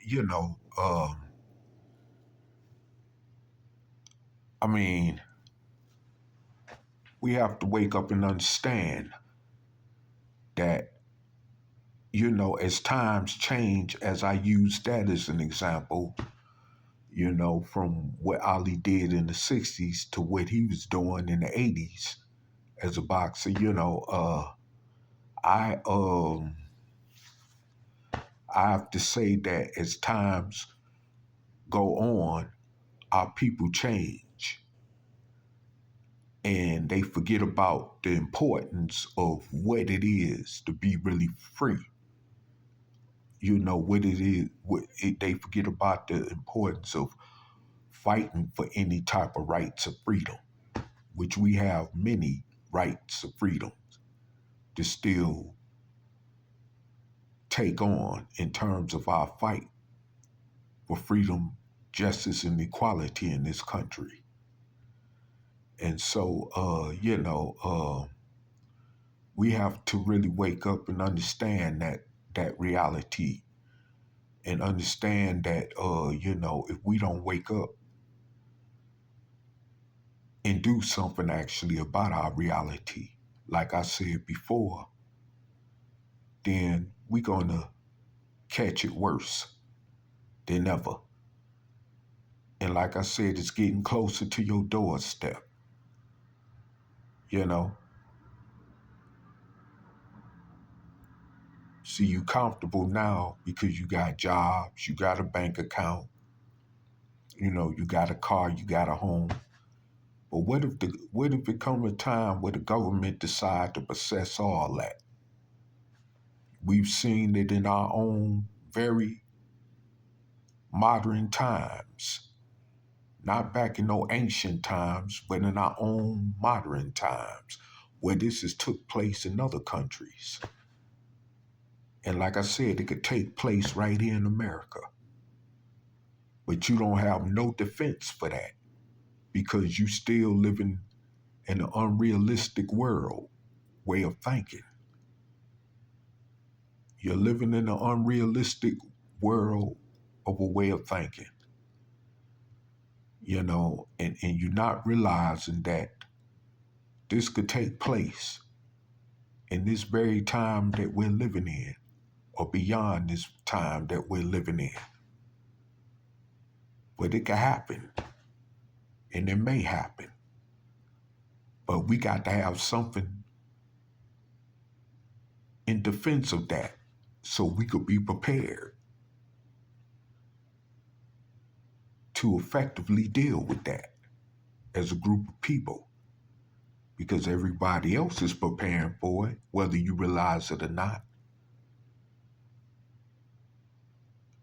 you know, I mean, we have to wake up and understand that, as times change, as I use that as an example, from what Ali did in the 60s to what he was doing in the 80s as a boxer, I I have to say that as times go on, our people change and they forget about the importance of what it is to be really free. What it is, they forget about the importance of fighting for any type of rights of freedom, which we have many rights of freedom to still take on in terms of our fight for freedom, justice, and equality in this country. And so, we have to really wake up and understand that reality and understand that, if we don't wake up and do something actually about our reality, like I said before, then we're going to catch it worse than ever. And like I said, it's getting closer to your doorstep, you know. See, you comfortable now because you got jobs, you got a bank account, you got a car, you got a home. But what if it come a time where the government decide to possess all that? We've seen it in our own very modern times, not back in no ancient times, but in our own modern times, where this has took place in other countries. And like I said, it could take place right here in America. But you don't have no defense for that because you still living in an unrealistic world way of thinking. You're living in an unrealistic world of a way of thinking, and you're not realizing that this could take place in this very time that we're living in or beyond this time that we're living in. But it could happen and it may happen. But we got to have something in defense of that so we could be prepared to effectively deal with that as a group of people because everybody else is preparing for it, whether you realize it or not.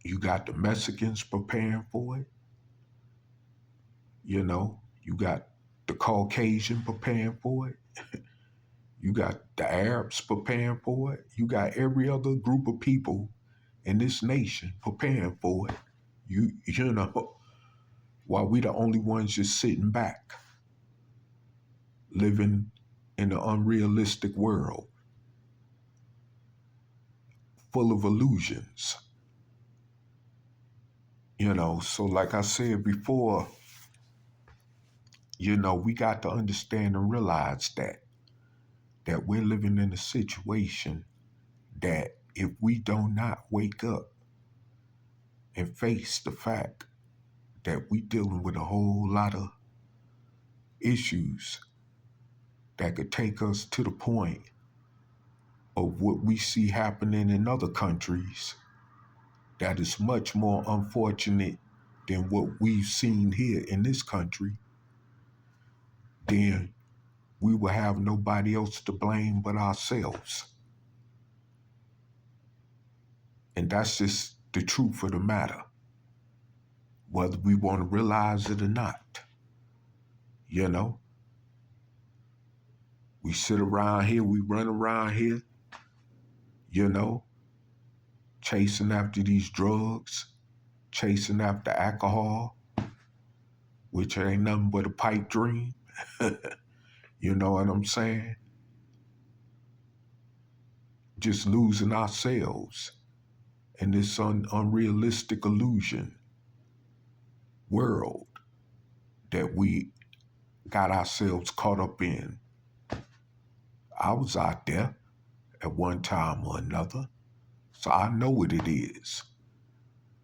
You got the Mexicans preparing for it, you got the Caucasian preparing for it, you got the Arabs preparing for it, you got every other group of people in this nation preparing for it. While we the only ones just sitting back, living in an unrealistic world full of illusions. So like I said before, we got to understand and realize that we're living in a situation that if we do not wake up and face the fact that we dealing with a whole lot of issues that could take us to the point of what we see happening in other countries that is much more unfortunate than what we've seen here in this country, then we will have nobody else to blame but ourselves. And that's just the truth of the matter, whether we want to realize it or not. You know, we sit around here, we run around here, you know, chasing after these drugs, chasing after alcohol, which ain't nothing but a pipe dream. You know what I'm saying? Just losing ourselves in this unrealistic illusion world that we got ourselves caught up in. I was out there at one time or another, so I know what it is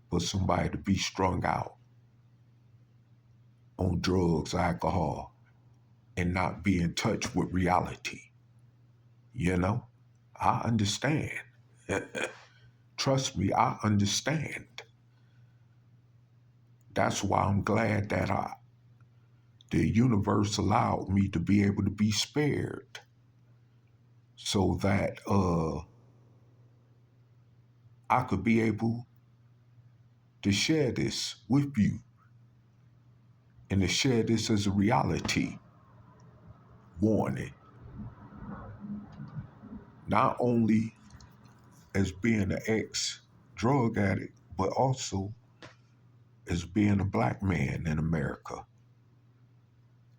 for somebody to be strung out on drugs, alcohol, and not be in touch with reality. You know, I understand. Trust me, I understand. That's why I'm glad that the universe allowed me to be able to be spared so that I could be able to share this with you and to share this as a reality warning. Not only as being an ex drug addict, but also as being a black man in America,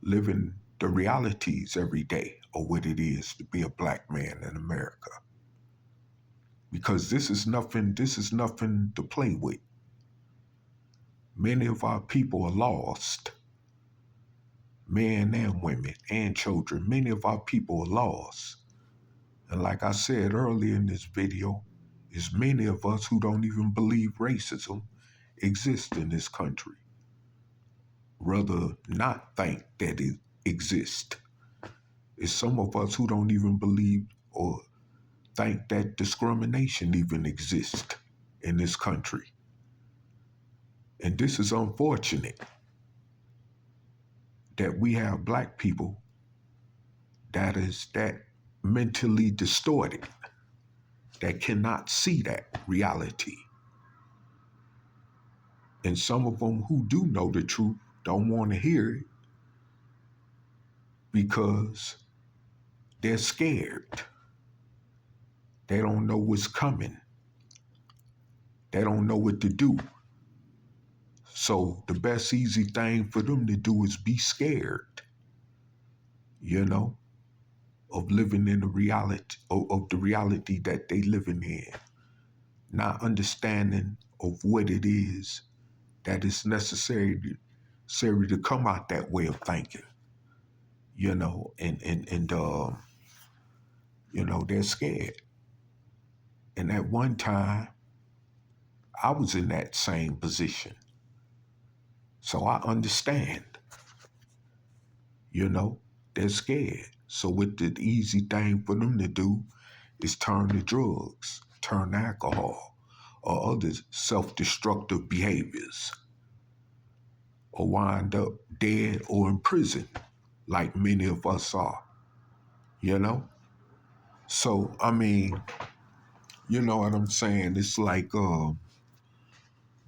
living the realities every day of what it is to be a black man in America. Because this is nothing to play with. Many of our people are lost. Men and women and children. Many of our people are lost. And like I said earlier in this video, there's many of us who don't even believe racism exists in this country. Rather not think that it exists. It's some of us who don't even believe or think that discrimination even exists in this country. And this is unfortunate that we have black people that is that mentally distorted, that cannot see that reality. And some of them who do know the truth don't want to hear it because they're scared. They don't know what's coming. They don't know what to do. So the best easy thing for them to do is be scared, you know, of living in the reality, of the reality that they living in, not understanding of what it is that is necessary to come out that way of thinking, you know, and you know, they're scared. And at one time, I was in that same position. So I understand, you know, they're scared. So what the easy thing for them to do is turn to drugs, turn to alcohol, or other self-destructive behaviors, or wind up dead or in prison, like many of us are, you know? So, I mean, you know what I'm saying? It's like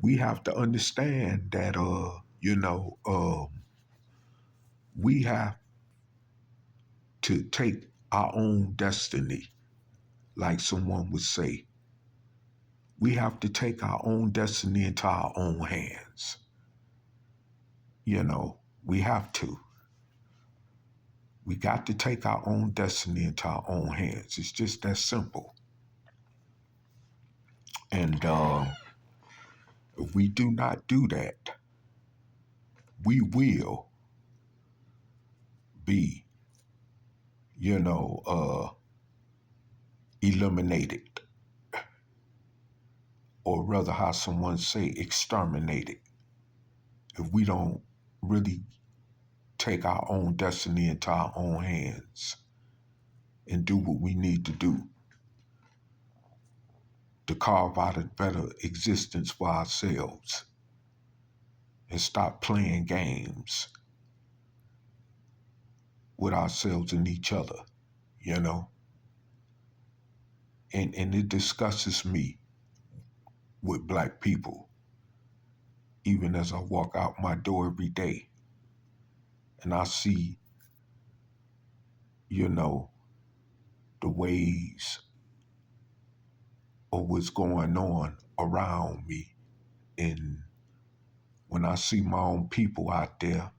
we have to understand that, we have to take our own destiny, like someone would say. We have to take our own destiny into our own hands. You know, we have to. We got to take our own destiny into our own hands. It's just that simple. And if we do not do that, we will be, eliminated. Or rather, how someone say, exterminated. If we don't really take our own destiny into our own hands and do what we need to do to carve out a better existence for ourselves and stop playing games with ourselves and each other, you know? And it disgusts me with black people, even as I walk out my door every day and I see, the ways of what's going on around me. And when I see my own people out there,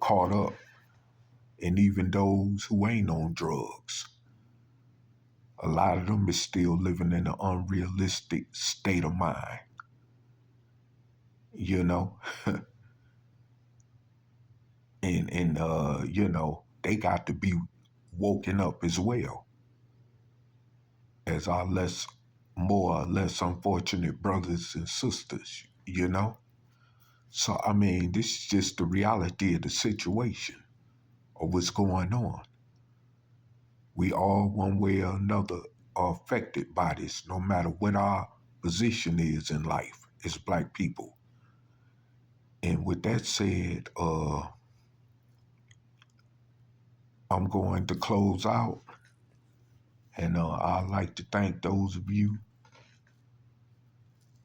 caught up, and even those who ain't on drugs, A lot of them is still living in an unrealistic state of mind, you know, and they got to be woken up as well as our more or less unfortunate brothers and sisters. So I mean, this is just the reality of the situation of what's going on. We all, one way or another, are affected by this, no matter what our position is in life as Black people. And with that said, I'm going to close out, and I'd like to thank those of you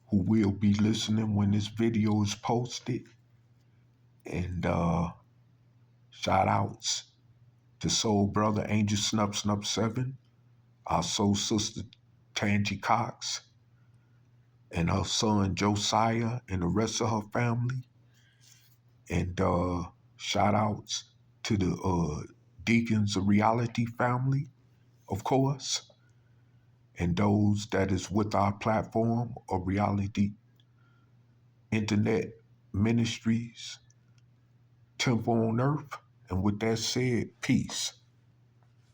who will be listening when this video is posted. And shout outs to Soul Brother Angel Snup Snup 7, our soul sister Tangie Cox, and her son Josiah, and the rest of her family. And shout outs to the Deacons of Reality family, of course, and those that is with our platform of Reality Internet Ministries, Temple on Earth. And with that said, peace.